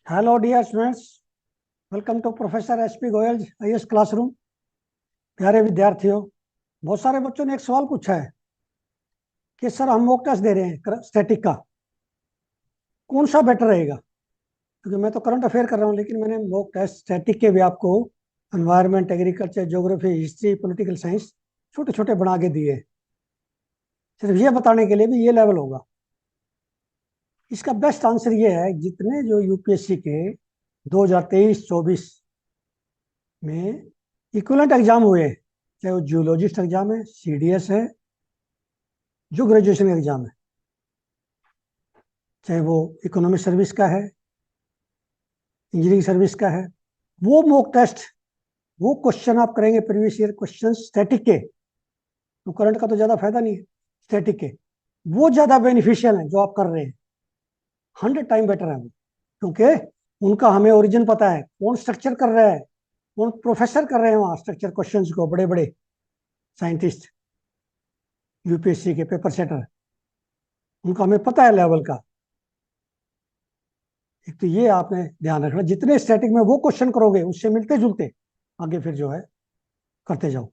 Hello dear students, welcome to professor SP Goyal IAS classroom. प्यारे विद्यार्थियों, बहुत सारे बच्चों ने एक सवाल पूछा है कि सर हम मॉक टेस्ट दे रहे हैं स्टैटिक का, कौन सा बेटर रहेगा? क्योंकि मैं तो करंट अफेयर कर रहा हूँ, लेकिन मैंने मॉक टेस्ट स्टैटिक के भी आपको environment, agriculture, geography, history, political science छोटे छोटे बना के दिए, सिर्फ ये बताने के लिए भी ये लेवल होगा। इसका बेस्ट आंसर ये है, जितने जो यूपीएससी के 2023-24 में इक्विवेलेंट एग्जाम हुए, चाहे वो जियोलॉजिस्ट एग्जाम है, सीडीएस है, जो ग्रेजुएशन एग्जाम है, चाहे वो इकोनॉमिक सर्विस का है, इंजीनियरिंग सर्विस का है, वो मॉक टेस्ट, वो क्वेश्चन आप करेंगे प्रीवियस ईयर क्वेश्चन स्टैटिक के, तो करंट का तो ज्यादा फायदा नहीं है, स्टैटिक के वो ज्यादा बेनिफिशियल है जो आप कर रहे हैं, 100 टाइम बेटर है वो। क्योंकि उनका हमें ओरिजिन पता है, कौन स्ट्रक्चर कर रहा है, कौन प्रोफेसर कर रहे हैं वहां स्ट्रक्चर क्वेश्चंस को, बड़े बड़े साइंटिस्ट, यूपीएससी के पेपर सेटर, उनका हमें पता है लेवल का। एक तो ये आपने ध्यान रखना, जितने स्टैटिक में वो क्वेश्चन करोगे उससे मिलते जुलते आगे फिर जो है करते जाओ।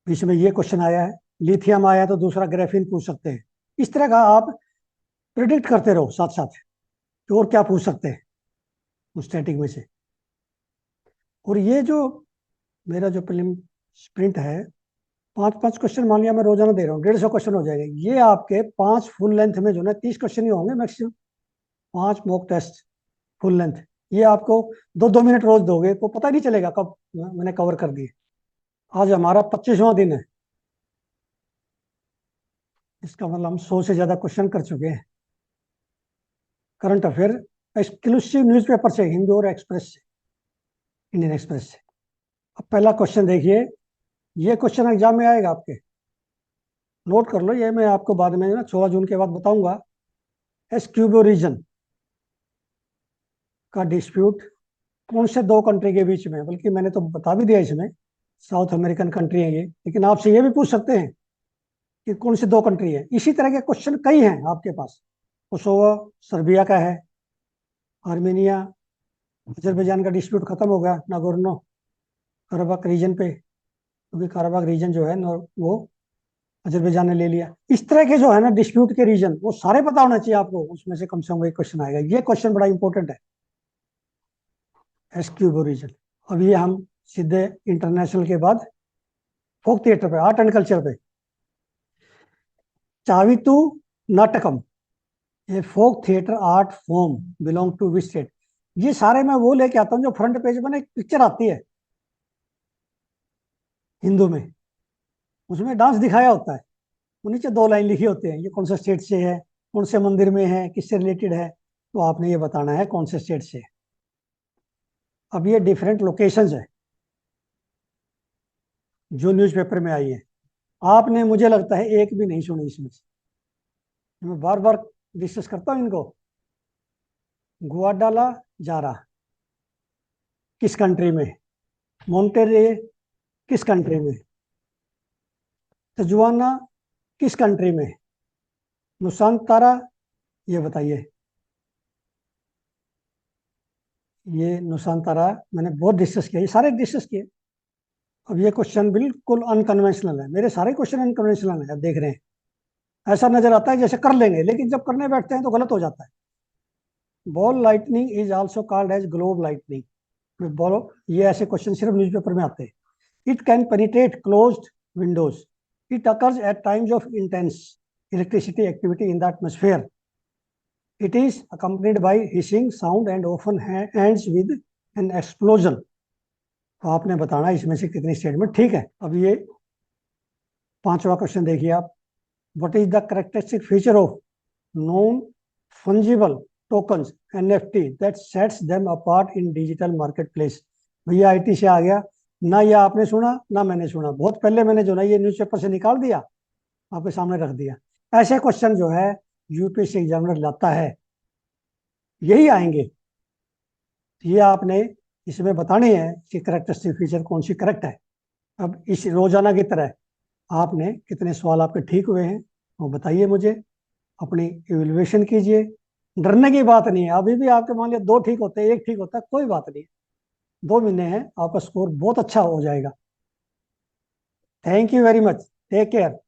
बीच में ये क्वेश्चन आया है, लिथियम आया तो दूसरा ग्राफीन पूछ सकते हैं। इस तरह का आप प्रिडिक्ट करते रहो साथ साथ कि और क्या पूछ सकते हैं उस स्टैटिक में से। और ये जो मेरा जो प्रीलिम स्प्रिंट है, 5-5 क्वेश्चन मान लिया मैं रोजाना दे रहा हूँ, 150 क्वेश्चन हो जाएगा। ये आपके 5 फुल लेंथ में जो है 30 क्वेश्चन ही होंगे maximum, 5 mock test full length. ये आपको 2-2 मिनट रोज दोगे तो पता नहीं चलेगा कब मैंने कवर कर दिए। आज हमारा 25वां दिन है, इसका मतलब हम 100 से ज्यादा क्वेश्चन कर चुके हैं करंट अफेयर एक्सक्लूसिव न्यूज़पेपर से, हिंदू और एक्सप्रेस से, इंडियन एक्सप्रेस से। अब पहला क्वेश्चन देखिए, ये क्वेश्चन एग्जाम में आएगा आपके, नोट कर लो, ये मैं आपको बाद में ना 16 जून के बाद बताऊंगा। एस्क्यूबो रीजन का डिस्प्यूट कौन से दो कंट्री के बीच में, बल्कि मैंने तो बता भी दिया इसमें, साउथ अमेरिकन कंट्री है ये, लेकिन आपसे ये भी पूछ सकते हैं कि कौन से दो कंट्री है। इसी तरह के क्वेश्चन कई हैं आपके पास। कोसोवो सर्बिया का है, आर्मेनिया, अजरबैजान का डिस्प्यूट खत्म हो गया नागोर्नो कराबाख रीजन पे, क्योंकि कराबाख रीजन जो है वो अजरबैजान ने ले लिया। इस तरह के जो है ना डिस्प्यूट के रीजन, वो सारे पता होना चाहिए आपको, उसमें से कम से कम एक क्वेश्चन आएगा। ये क्वेश्चन बड़ा इंपॉर्टेंट है, एस्क्यूबो रीजन। अब ये हम सीधे इंटरनेशनल के बाद फोक थिएटर पे, आर्ट एंड कल्चर पे, चावितु नाटकम, ये folk theatre art form belong to which state. ये सारे मैं वो लेके आता हूँ जो फ्रंट पेज में ना एक पिक्चर आती है हिंदू में, उसमें डांस दिखाया होता है, वो नीचे 2 लाइन लिखी होती है, ये कौन से स्टेट से है, कौन से मंदिर में है, किससे रिलेटेड है, तो आपने ये बताना है कौन से स्टेट से है। अब ये डिफरेंट लोकेशंस है जो न्यूज़पेपर में आई है, आपने मुझे लगता है एक भी नहीं सुनी इसमें से। मैं बार बार डिस्कस करता हूँ इनको। गुआडाला जारा किस कंट्री में, मोन्टेरे किस कंट्री में, तजुआना किस कंट्री में, नुसांतारा, ये बताइए। ये नुसांतारा मैंने बहुत डिस्कस किया, ये सारे डिस्कस किए। अब ये क्वेश्चन बिल्कुल अनकन्वेंशनल है, मेरे सारे क्वेश्चन अनकन्वेंशनल है। अब देख रहे हैं, ऐसा नजर आता है जैसे कर लेंगे, लेकिन जब करने बैठते हैं तो गलत हो जाता है। Ball lightning is also called as globe lightning. Ball, ये ऐसे क्वेश्चन सिर्फ न्यूज़पेपर में आते हैं। It can penetrate closed windows, it occurs at times of intense electricity activity in the atmosphere, it is accompanied by hissing sound and often ends with an explosion. तो आपने बताना इसमें से कितनी स्टेटमेंट ठीक है। अब ये 5वां क्वेश्चन देखिए आप, what is the characteristic feature of non fungible tokens NFT that sets them apart in digital marketplace. भैया आईटी से आ गया ना, ये आपने सुना ना मैंने सुना, बहुत पहले मैंने जो ना ये न्यूज़पेपर से निकाल दिया, आपके सामने रख दिया। ऐसे क्वेश्चन जो है यूपीएससी एग्जामिनर लाता है, यही आएंगे। ये आपने इसमें बताने हैं कि करेक्टरिस्टिक फीचर कौन सी करेक्ट है। अब इस रोजाना की तरह आपने कितने सवाल आपके ठीक हुए हैं वो बताइए मुझे, अपनी इवेल्युएशन कीजिए, डरने की बात नहीं है, अभी भी आपके मान लिया 2 ठीक होते हैं, 1 ठीक होता है, कोई बात नहीं। 2 महीने हैं, आपका स्कोर बहुत अच्छा हो जाएगा। Thank you very much, take care.